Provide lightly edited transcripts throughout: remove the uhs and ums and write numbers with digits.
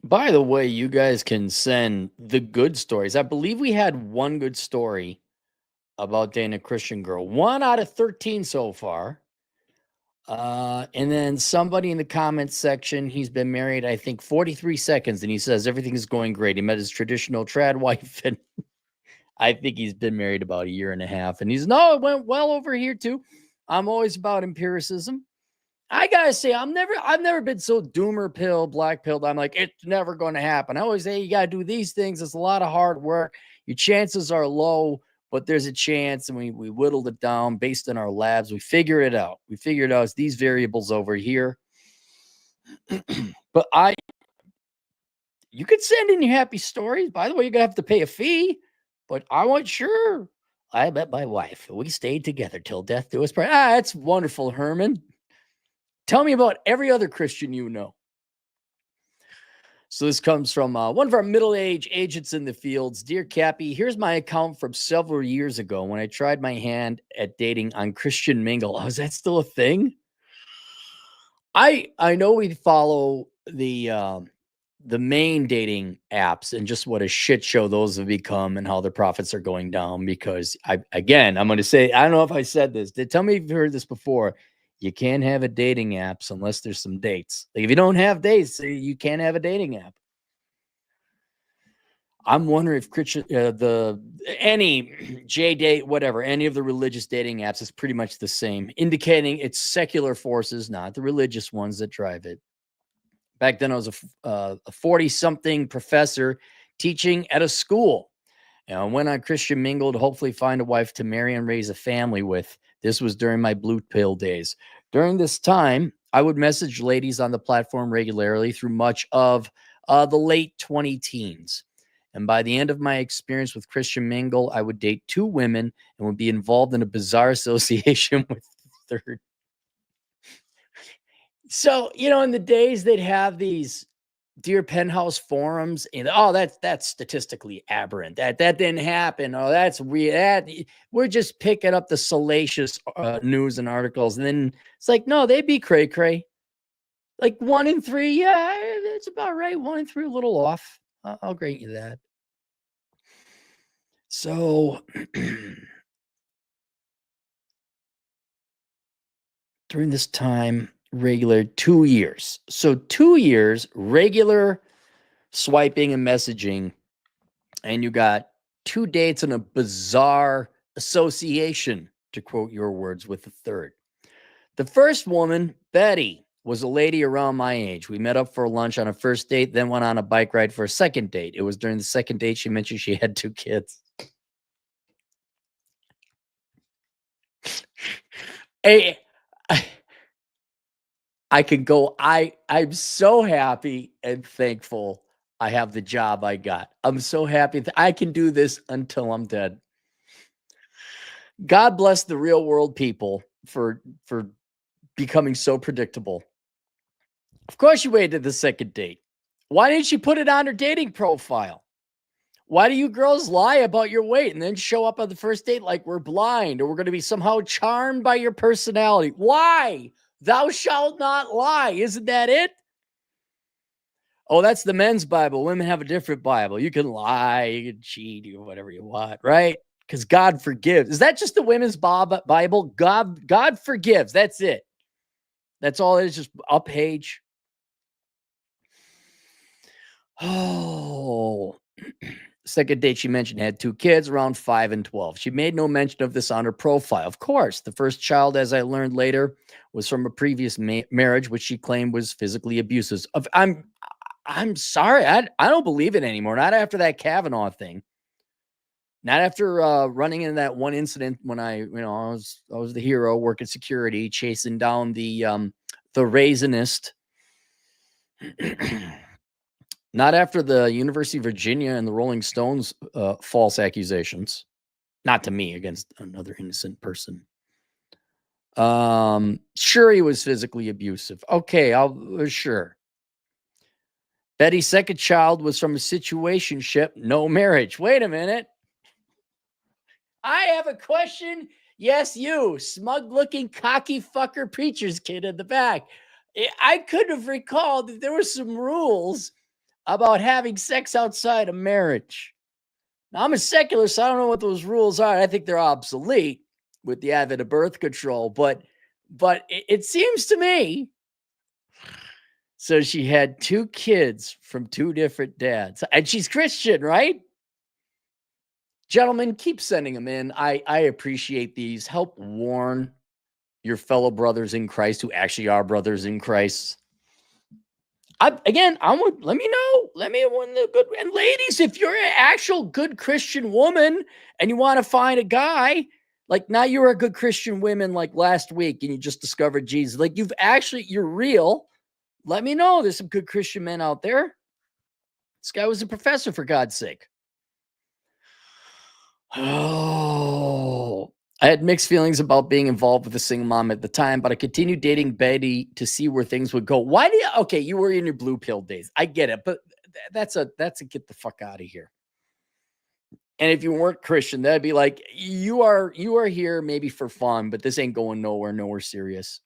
By the way, you guys can send the good stories. I believe we had one good story about dating a Christian girl. 1 out of 13 so far. And then somebody in the comments section, he's been married, I think, 43 seconds, and he says everything is going great. He met his traditional trad wife, and I think he's been married about a year and a half. And he's no, it went well over here too. I'm always about empiricism. I gotta say, I've never been so doomer pill, black pilled. I'm like, it's never going to happen. I always say you gotta do these things. It's a lot of hard work. Your chances are low, but there's a chance, and we whittled it down based on our labs. We figured it out. We figured out it's these variables over here. But you could send in your happy stories. By the way, you're gonna have to pay a fee, but I want sure. I met my wife. We stayed together till death do us part. That's wonderful, Herman. Tell me about every other Christian you know. So this comes from one of our middle-aged agents in the fields. Dear Cappy, here's my account from several years ago when I tried my hand at dating on Christian Mingle. Oh, is that still a thing? I know we follow the main dating apps and just what a shit show those have become and how the profits are going down. Because I'm going to say, I don't know if I said this. Tell me if you've heard this before. You can't have a dating apps unless there's some dates. Like if you don't have dates, you can't have a dating app. I'm wondering if Christian, any J date, whatever, any of the religious dating apps is pretty much the same, indicating it's secular forces, not the religious ones that drive it. Back then, I was a 40-something professor teaching at a school. I went on Christian Mingle to hopefully find a wife to marry and raise a family with. This was during my blue pill days. During this time, I would message ladies on the platform regularly through much of the late 20 teens. And by the end of my experience with Christian Mingle, I would date 2 women and would be involved in a bizarre association with the third. So, in the days they'd have these Dear Penthouse forums, and that's statistically aberrant. That didn't happen. Oh, that's weird. We're just picking up the salacious news and articles, and then it's like, no, they'd be cray cray. Like 1 in 3, yeah, that's about right. 1 in 3, a little off. I'll grant you that. So during this time, regular 2 years. So 2 years, regular swiping and messaging, and you got 2 dates and a bizarre association, to quote your words, with the third. The first woman, Betty, was a lady around my age. We met up for lunch on a first date, then went on a bike ride for a second date. It was during the second date she mentioned she had 2 kids. Hey, I could go. I'm so happy and thankful I have the job I got. I'm so happy that I can do this until I'm dead. God bless the real world people for becoming so predictable. Of course you waited the second date. Why didn't you put it on her dating profile? Why do you girls lie about your weight and then show up on the first date like we're blind or we're going to be somehow charmed by your personality? Why? Thou shalt not lie. Isn't that it? Oh, that's the men's Bible. Women have a different Bible. You can lie, you can cheat, you can whatever you want, right? Because God forgives. Is that just the women's Bible? God forgives. That's it. That's all it is, just a page. Oh, second date she mentioned had 2 kids around 5 and 12. She made no mention of this on her profile. Of course, the first child, as I learned later, was from a previous marriage, which she claimed was physically abusive. I'm sorry. I don't believe it anymore. Not after that Kavanaugh thing. Not after running into that one incident when I was the hero working security, chasing down the raisinist. Not after the University of Virginia and the Rolling Stones false accusations. Not to me, against another innocent person. Sure, he was physically abusive. Okay, sure. Betty's second child was from a situationship, no marriage. Wait a minute. I have a question. Yes, you, smug-looking, cocky fucker preacher's kid in the back. I could have recalled that there were some rules about having sex outside of marriage. Now, I'm a secular, so I don't know what those rules are. I think they're obsolete with the advent of birth control, but it seems to me. So she had 2 kids from 2 different dads, and she's Christian, right? Gentlemen, keep sending them in. I appreciate these. Help warn your fellow brothers in Christ who actually are brothers in Christ. I would let me know. Let me one the good and ladies, if you're an actual good Christian woman and you want to find a guy, like now you were a good Christian woman like last week and you just discovered Jesus. Like you're real. Let me know. There's some good Christian men out there. This guy was a professor, for God's sake. Oh, I had mixed feelings about being involved with a single mom at the time, but I continued dating Betty to see where things would go. Why do you? Okay, you were in your blue pill days. I get it, but that's a get the fuck out of here. And if you weren't Christian, that'd be like you are here maybe for fun, but this ain't going nowhere serious.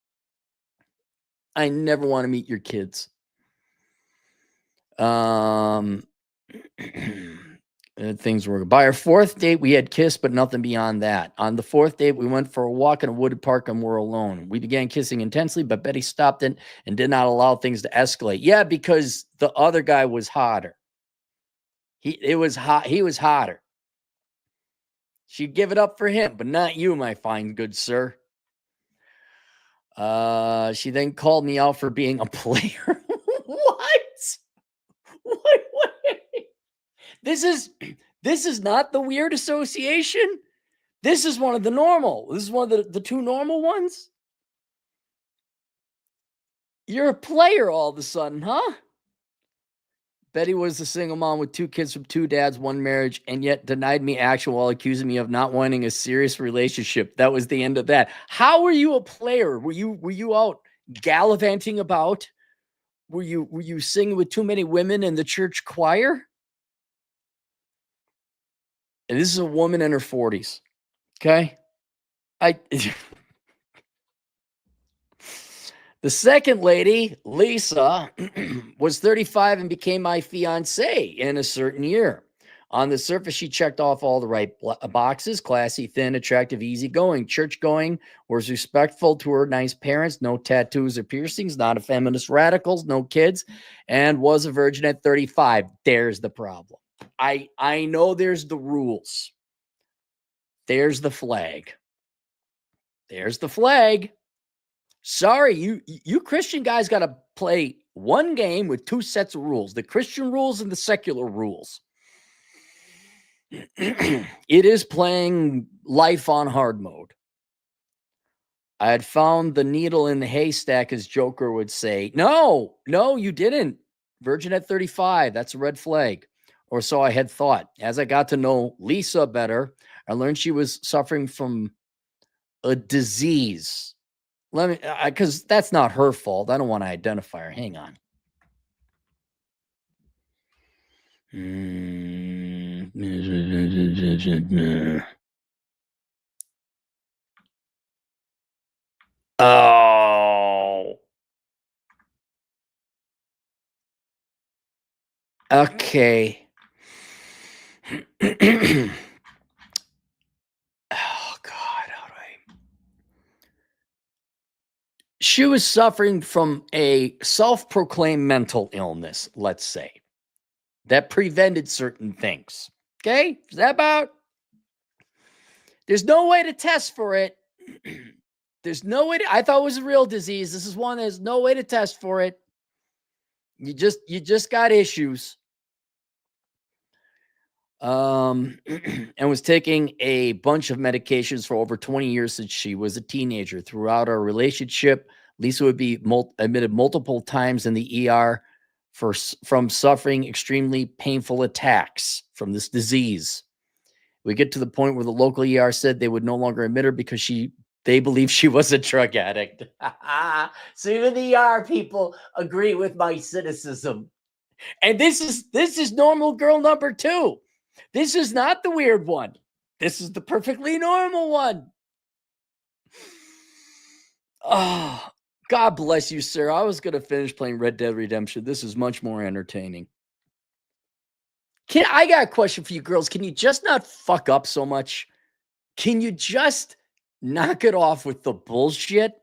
I never want to meet your kids. Things were by our 4th date. We had kissed, but nothing beyond that. On the 4th date, we went for a walk in a wooded park and were alone. We began kissing intensely, but Betty stopped it and did not allow things to escalate. Yeah, because the other guy was hotter. He was hotter. She'd give it up for him, but not you, my fine good sir. She then called me out for being a player. What? What? This is not the weird association. This is one of the normal. This is one of the 2 normal ones. You're a player all of a sudden, huh? Betty was a single mom with 2 kids from 2 dads, 1 marriage, and yet denied me action while accusing me of not wanting a serious relationship. That was the end of that. How were you a player? Were you out gallivanting about? Were you singing with too many women in the church choir? And this is a woman in her 40s. Okay? The second lady, Lisa, was 35 and became my fiance in a certain year. On the surface, she checked off all the right boxes: classy, thin, attractive, easygoing, church-going, was respectful to her nice parents, no tattoos or piercings, not a feminist radicals, no kids, and was a virgin at 35. There's the problem. I know there's the rules. There's the flag. There's the flag. Sorry, you Christian guys got to play one game with 2 sets of rules: the Christian rules and the secular rules. It is playing life on hard mode. I had found the needle in the haystack, as Joker would say. No, you didn't. Virgin at 35. That's a red flag. Or so I had thought. As I got to know Lisa better, I learned she was suffering from a disease. Let me, because that's not her fault. I don't want to identify her. Hang on. Oh. Okay. Oh, God. How do I? She was suffering from a self-proclaimed mental illness, let's say, that prevented certain things. Okay? Is that about? There's no way to test for it. There's no way I thought it was a real disease. This is one there's no way to test for it. You just got issues. And was taking a bunch of medications for over 20 years since she was a teenager. Throughout our relationship, Lisa would be admitted multiple times in the ER from suffering extremely painful attacks from this disease. We get to the point where the local ER said they would no longer admit her because they believe she was a drug addict. So even the ER people agree with my cynicism. And this is normal girl number 2. This is not the weird one. This is the perfectly normal one. Oh, God bless you, sir. I was going to finish playing Red Dead Redemption. This is much more entertaining. I got a question for you girls. Can you just not fuck up so much? Can you just knock it off with the bullshit?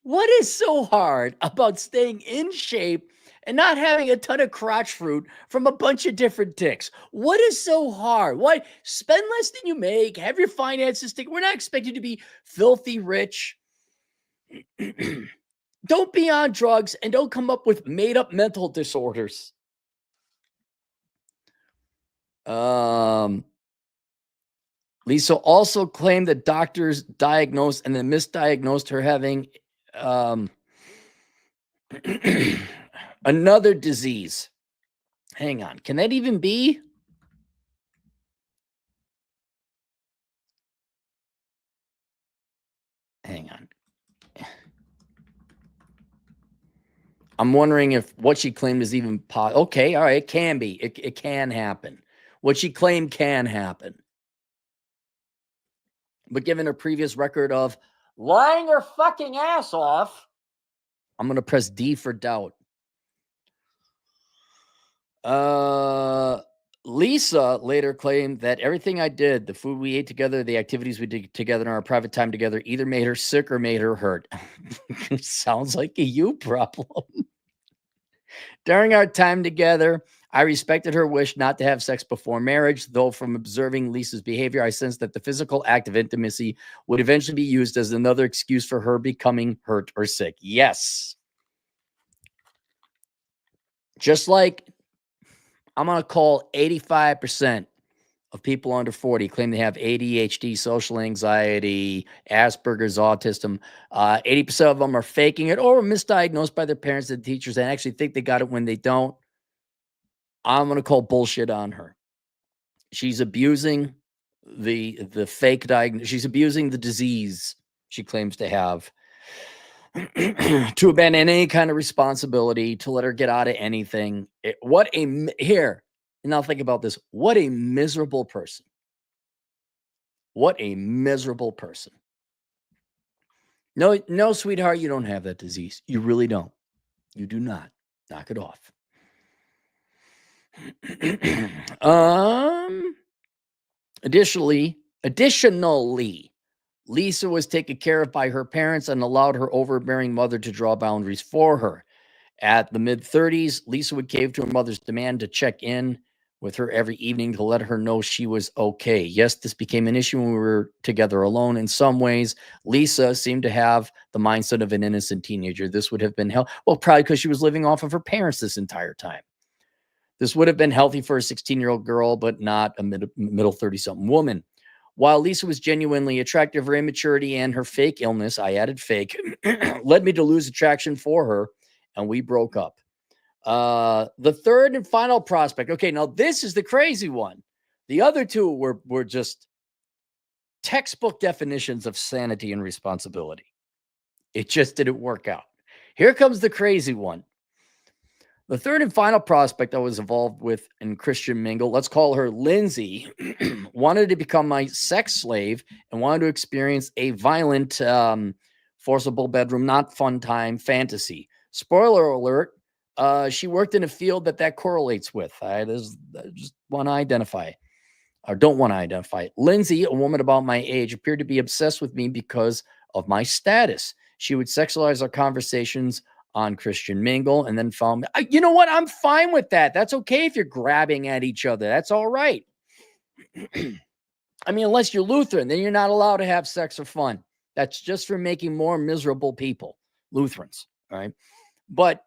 What is so hard about staying in shape and not having a ton of crotch fruit from a bunch of different dicks? What is so hard? Why spend less than you make? Have your finances stick. We're not expected to be filthy rich. Don't be on drugs and don't come up with made up mental disorders. Lisa also claimed that doctors diagnosed and then misdiagnosed her having another disease. Hang on. Can that even be? Hang on. I'm wondering if what she claimed is even possible. Okay, all right, it can be. It can happen. What she claimed can happen. But given her previous record of lying her fucking ass off, I'm going to press D for doubt. Lisa later claimed that everything I did, the food we ate together, the activities we did together in our private time together, either made her sick or made her hurt. Sounds like a you problem. During our time together, I respected her wish not to have sex before marriage, though from observing Lisa's behavior, I sensed that the physical act of intimacy would eventually be used as another excuse for her becoming hurt or sick. Yes. Just like I'm going to call 85% of people under 40 claim they have ADHD, social anxiety, Asperger's, autism. 80% of them are faking it or misdiagnosed by their parents and teachers and actually think they got it when they don't. I'm going to call bullshit on her. She's abusing the fake diagnosis. She's abusing the disease she claims to have to abandon any kind of responsibility, to let her get out of anything. Here, and now think about this. What a miserable person. What a miserable person. No, sweetheart, you don't have that disease. You really don't. You do not. Knock it off. Additionally, Lisa was taken care of by her parents and allowed her overbearing mother to draw boundaries for her. At the mid-30s, Lisa would cave to her mother's demand to check in with her every evening to let her know she was okay. Yes, this became an issue when we were together alone. In some ways, Lisa seemed to have the mindset of an innocent teenager. This would have been well, probably because she was living off of her parents this entire time. This would have been healthy for a 16-year-old girl, but not a middle 30-something woman. While Lisa was genuinely attractive, her immaturity and her fake illness, I added fake, led me to lose attraction for her, and we broke up. The third and final prospect. Okay, now this is the crazy one. The other two were just textbook definitions of sanity and responsibility. It just didn't work out. Here comes the crazy one. The third and final prospect I was involved with in Christian mingle, let's call her Lindsay, wanted to become my sex slave and wanted to experience a violent, forcible bedroom, not fun time fantasy. Spoiler alert, she worked in a field that correlates with. I just want to identify, or don't want to identify. Lindsay, a woman about my age, appeared to be obsessed with me because of my status. She would sexualize our conversations on Christian mingle and then found me. You know what? I'm fine with that. That's okay if you're grabbing at each other. That's all right. I mean, unless you're Lutheran, then you're not allowed to have sex or fun. That's just for making more miserable people, Lutherans, right? But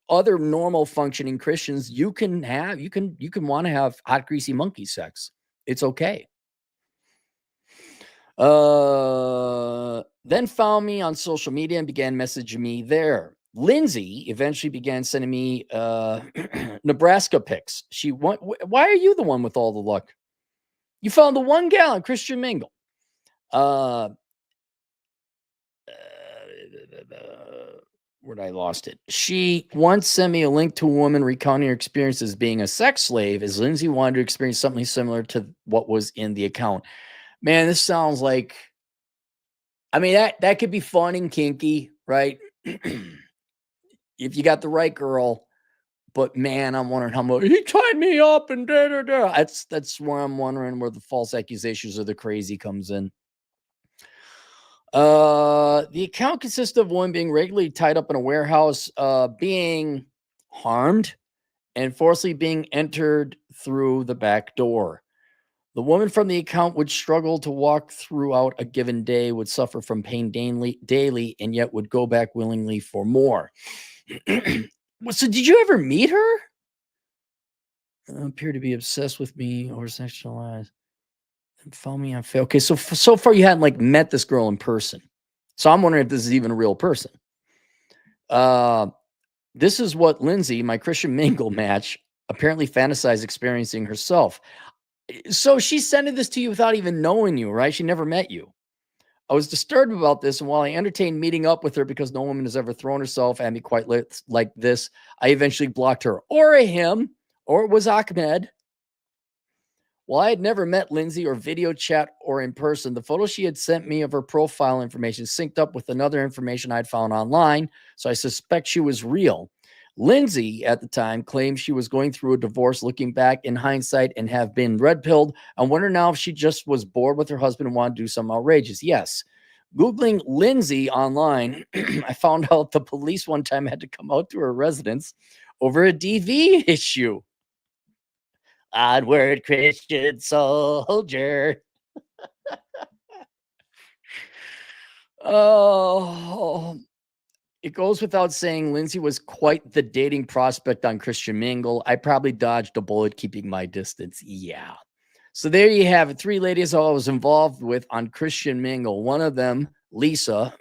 other normal functioning Christians, you can want to have hot, greasy monkey sex. It's okay. Then found me on social media and began messaging me there. Lindsay eventually began sending me Nebraska pics. Why are you the one with all the luck? You found the one gal in Christian mingle. Where'd I lost it? She once sent me a link to a woman recounting her experience as being a sex slave, as Lindsay wanted to experience something similar to what was in the account. Man, this sounds like, I mean, that could be fun and kinky, right? If you got the right girl, But man, I'm wondering how much he tied me up and da da da. That's where I'm wondering where the false accusations or the crazy comes in. The account consists of one being regularly tied up in a warehouse, being harmed and forcibly being entered through the back door. The woman from the account would struggle to walk throughout a given day, would suffer from pain daily, and yet would go back willingly for more. So, did you ever meet her? Appear to be obsessed with me or sexualized. And follow me on fail. Okay, so far you hadn't like met this girl in person. So I'm wondering if this is even a real person. Uh, this is what Lindsay, my Christian mingle match, apparently fantasized experiencing herself. So she's sending this to you without even knowing you, right? She never met you. I was disturbed about this, and while I entertained meeting up with her because no woman has ever thrown herself at me quite like this, I eventually blocked her or him, or it was Ahmed. While I had never met Lindsay or video chat or in person, the photo she had sent me of her profile information synced up with another information I'd found online, so I suspect she was real. Lindsay, at the time, claimed she was going through a divorce, looking back in hindsight, and have been red-pilled. I wonder now if she just was bored with her husband and wanted to do something outrageous. Yes. Googling Lindsay online, I found out the police one time had to come out to her residence over a DV issue. Onward, Christian soldier. Oh, it goes without saying, Lindsay was quite the dating prospect on Christian Mingle. I probably dodged a bullet keeping my distance. Yeah. So there you have it. 3 ladies I was involved with on Christian Mingle. One of them, Lisa,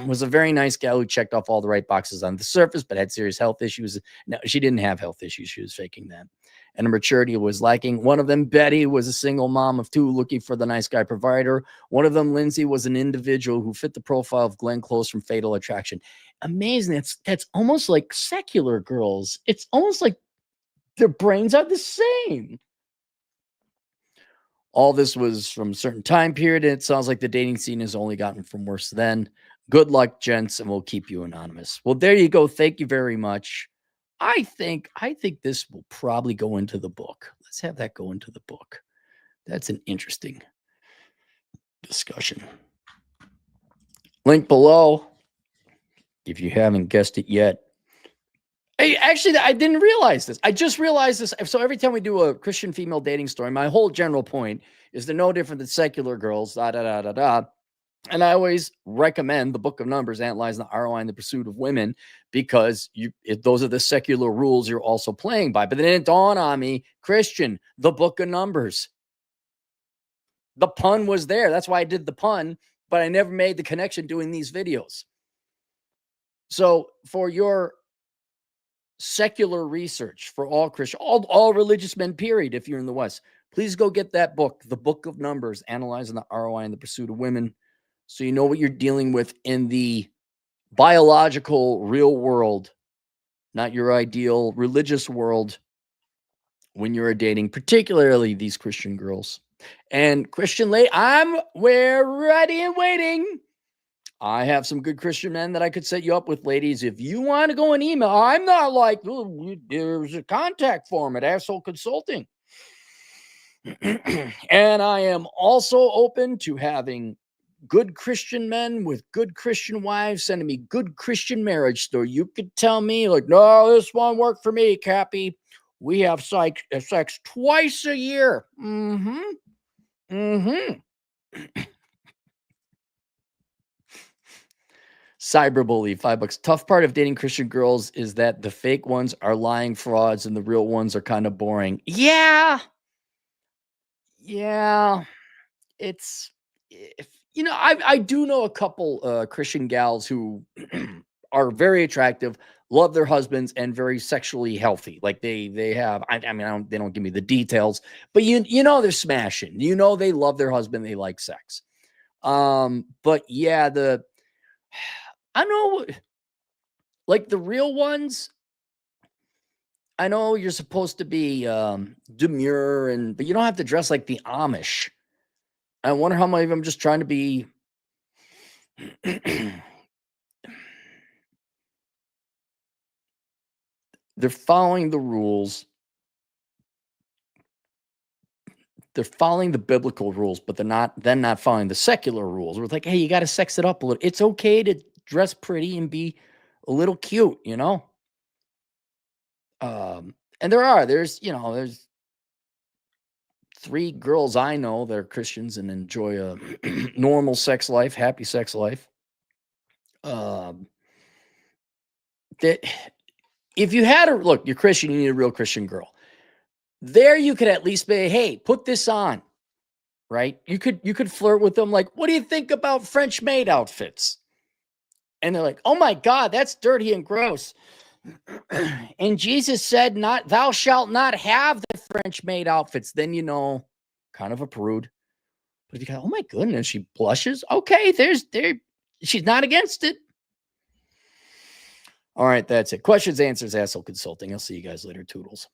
was a very nice gal who checked off all the right boxes on the surface, but had serious health issues. No, she didn't have health issues. She was faking that. And her maturity was lacking. One of them, Betty, was a single mom of 2 looking for the nice guy provider. One of them, Lindsay, was an individual who fit the profile of Glenn Close from Fatal Attraction. Amazing. That's almost like secular girls. It's almost like their brains are the same. All this was from a certain time period, and it sounds like the dating scene has only gotten from worse then. Good luck, gents, and we'll keep you anonymous. Well, there you go. Thank you very much. I think this will probably go into the book. Let's have that go into the book. That's an interesting discussion. Link below if you haven't guessed it yet. Hey, actually, I didn't realize this. I just realized this. So every time we do a Christian female dating story, my whole general point is they're no different than secular girls, da da da da da. And I always recommend the Book of Numbers, analyzing the ROI in the pursuit of women, because those are the secular rules you're also playing by. But then it dawned on me, Christian, the Book of Numbers. The pun was there. That's why I did the pun, but I never made the connection doing these videos. So for your secular research for all Christian, all religious men, period, if you're in the West, please go get that book, The Book of Numbers, analyzing the ROI in the pursuit of women, so you know what you're dealing with in the biological real world, not your ideal religious world, when you're dating, particularly these Christian girls. And Christian we're ready and waiting. I have some good Christian men that I could set you up with, ladies. If you want to go and email, I'm not like, oh, there's a contact form at Asshole Consulting. And I am also open to having good Christian men with good Christian wives sending me good Christian marriage story. You could tell me, like, no, this won't work for me, Cappy. We have sex twice a year. Cyberbully, $5. Tough part of dating Christian girls is that the fake ones are lying frauds and the real ones are kind of boring. Yeah. It's, I do know a couple Christian gals who are very attractive, love their husbands, and very sexually healthy. Like they have, they don't give me the details, but they're smashing. They love their husband, they like sex. But yeah, I know, like the real ones, I know you're supposed to be demure, but you don't have to dress like the Amish. I wonder how many of them just trying to be They're following the rules. They're following the biblical rules, but they're not following the secular rules. We're like, hey, you got to sex it up a little. It's okay to dress pretty and be a little cute, you know? And there's 3 girls I know that are Christians and enjoy a normal sex life, happy sex life. Um, that if you had a look, you're Christian, you need a real Christian girl. There you could at least be, hey, put this on, right? You could flirt with them like, what do you think about French maid outfits? And they're like, oh my God, that's dirty and gross. And Jesus said, not thou shalt not have the French maid outfits. Then kind of a prude. But if you go, oh my goodness, she blushes. Okay, she's not against it. All right, that's it. Questions, answers, Asshole Consulting. I'll see you guys later. Toodles.